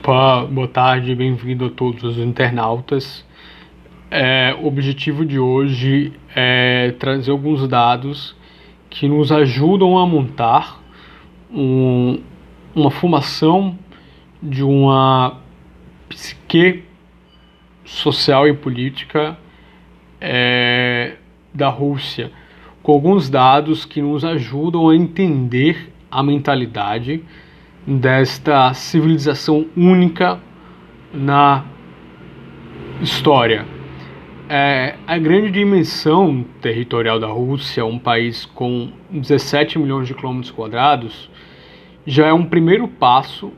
Opa, boa tarde, bem-vindo a todos os internautas. O objetivo de hoje é trazer alguns dados que nos ajudam a montar uma formação de uma psique social e política da Rússia, com alguns dados que nos ajudam a entender a mentalidade desta civilização única na história. A grande dimensão territorial da Rússia, um país com 17 milhões de quilômetros quadrados, já é um primeiro passo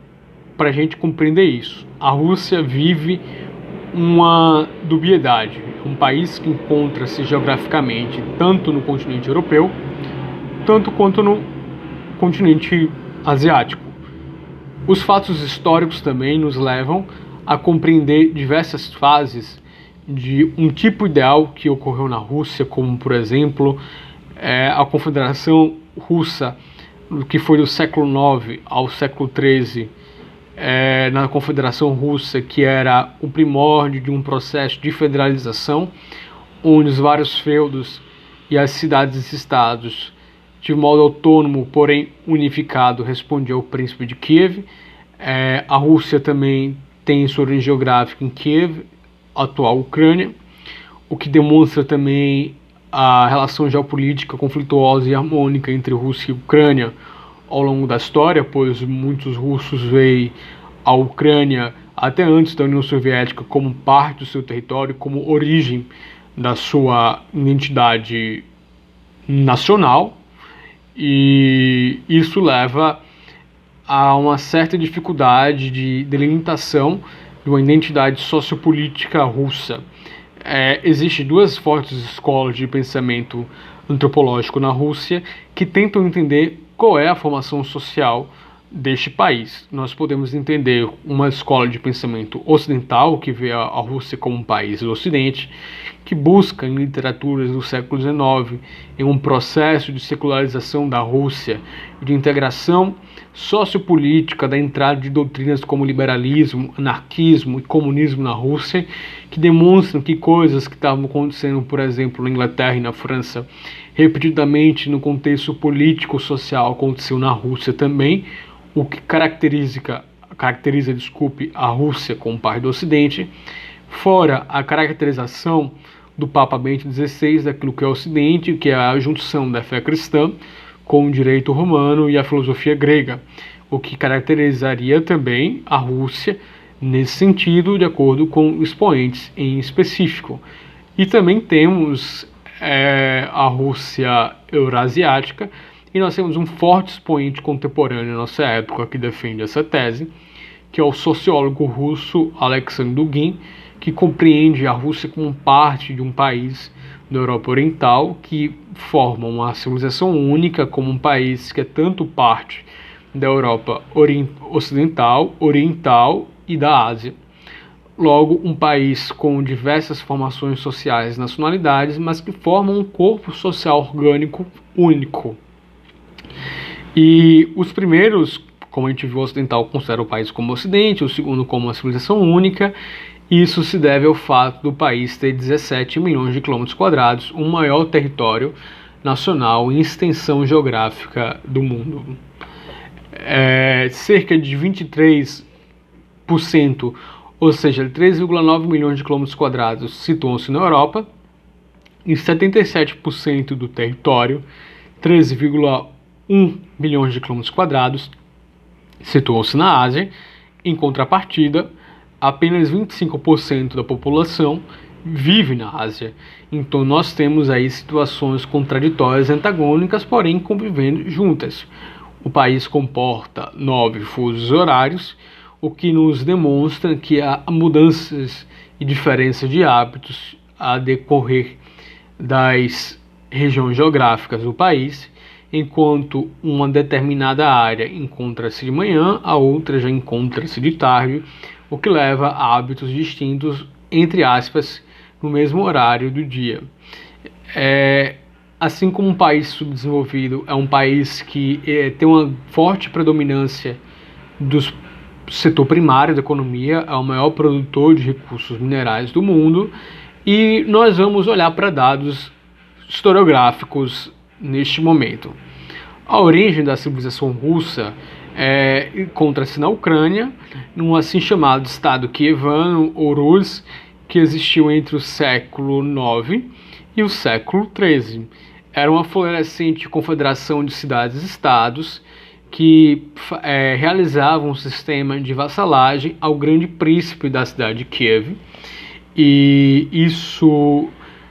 para a gente compreender isso. A Rússia vive uma dubiedade, um país que encontra-se geograficamente tanto no continente europeu, tanto quanto no continente asiático. Os fatos históricos também nos levam a compreender diversas fases de um tipo ideal que ocorreu na Rússia, como, por exemplo, a Confederação Russa, que foi do século IX ao século XIII, na Confederação Russa, que era o primórdio de um processo de federalização, onde os vários feudos e as cidades e estados, de modo autônomo, porém unificado, respondia ao príncipe de Kiev. A Rússia também tem sua origem geográfica em Kiev, atual Ucrânia, o que demonstra também a relação geopolítica conflituosa e harmônica entre Rússia e Ucrânia ao longo da história, pois muitos russos veem a Ucrânia até antes da União Soviética como parte do seu território, como origem da sua identidade nacional, e isso leva a uma certa dificuldade de delimitação de uma identidade sociopolítica russa. Existem duas fortes escolas de pensamento antropológico na Rússia que tentam entender qual é a formação social deste país. Nós podemos entender uma escola de pensamento ocidental, que vê a Rússia como um país do Ocidente, que busca em literaturas do século XIX, em um processo de secularização da Rússia, de integração sociopolítica da entrada de doutrinas como liberalismo, anarquismo e comunismo na Rússia, que demonstram que coisas que estavam acontecendo, por exemplo, na Inglaterra e na França, repetidamente no contexto político-social, aconteceu na Rússia também, o que caracteriza a Rússia como parte do Ocidente, fora a caracterização do Papa Bento XVI daquilo que é o Ocidente, que é a junção da fé cristã com o direito romano e a filosofia grega, o que caracterizaria também a Rússia nesse sentido, de acordo com expoentes em específico. E também temos a Rússia eurasiática, e nós temos um forte expoente contemporâneo na nossa época que defende essa tese, que é o sociólogo russo Alexander Dugin, que compreende a Rússia como parte de um país da Europa Oriental, que forma uma civilização única, como um país que é tanto parte da Europa Ocidental, Oriental e da Ásia. Logo, um país com diversas formações sociais e nacionalidades, mas que formam um corpo social orgânico único. E os primeiros, como a gente viu, o ocidental considera o país como Ocidente, o segundo como uma civilização única. Isso se deve ao fato do país ter 17 milhões de quilômetros quadrados, o maior território nacional em extensão geográfica do mundo. Cerca de 23%, ou seja, 3,9 milhões de quilômetros quadrados, situam-se na Europa, e 77% do território, 13,1 milhões de quilômetros quadrados, situam-se na Ásia. Em contrapartida, apenas 25% da população vive na Ásia. Então nós temos aí situações contraditórias, antagônicas, porém convivendo juntas. O país comporta 9 fusos horários, o que nos demonstra que há mudanças e diferenças de hábitos a decorrer das regiões geográficas do país, enquanto uma determinada área encontra-se de manhã, a outra já encontra-se de tarde, o que leva a hábitos distintos, entre aspas, no mesmo horário do dia. Assim como um país subdesenvolvido é um país que tem uma forte predominância dos setor primário da economia, é o maior produtor de recursos minerais do mundo, e nós vamos olhar para dados historiográficos neste momento. A origem da civilização russa encontra-se na Ucrânia, num assim chamado estado kievano ou Rus, que existiu entre o século IX e o século XIII. Era uma florescente confederação de cidades-estados que realizavam um sistema de vassalagem ao grande príncipe da cidade de Kiev, e isso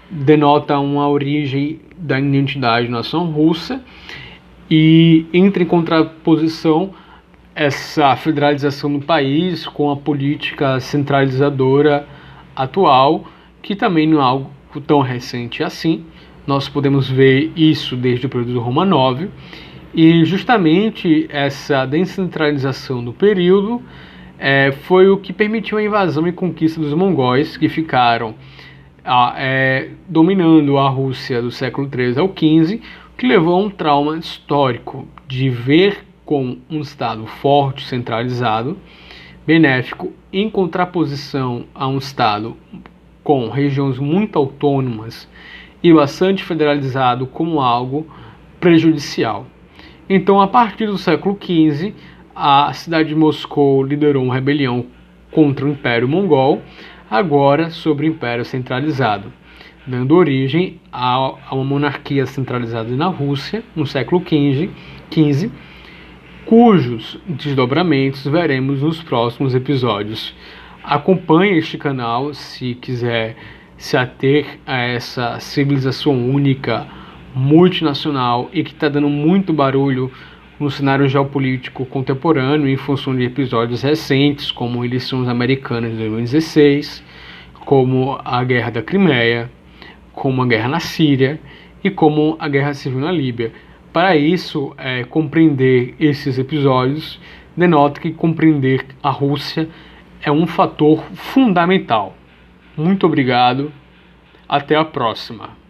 denota uma origem da identidade nação russa, e entra em contraposição essa federalização do país com a política centralizadora atual, que também não é algo tão recente assim. Nós podemos ver isso desde o período do Romanov, e justamente essa descentralização do período foi o que permitiu a invasão e conquista dos mongóis, que ficaram dominando a Rússia do século XIII ao XV, que levou a um trauma histórico de ver com um Estado forte, centralizado, benéfico, em contraposição a um Estado com regiões muito autônomas e bastante federalizado, como algo prejudicial. Então, a partir do século XV, a cidade de Moscou liderou uma rebelião contra o Império Mongol, agora sobre o Império Centralizado, dando origem a uma monarquia centralizada na Rússia, no século XV, cujos desdobramentos veremos nos próximos episódios. Acompanhe este canal se quiser se ater a essa civilização única, multinacional e que está dando muito barulho no cenário geopolítico contemporâneo em função de episódios recentes, como a eleições americanas de 2016, como a Guerra da Crimeia, como a guerra na Síria e como a guerra civil na Líbia. Para isso, compreender esses episódios denota que compreender a Rússia é um fator fundamental. Muito obrigado, até a próxima.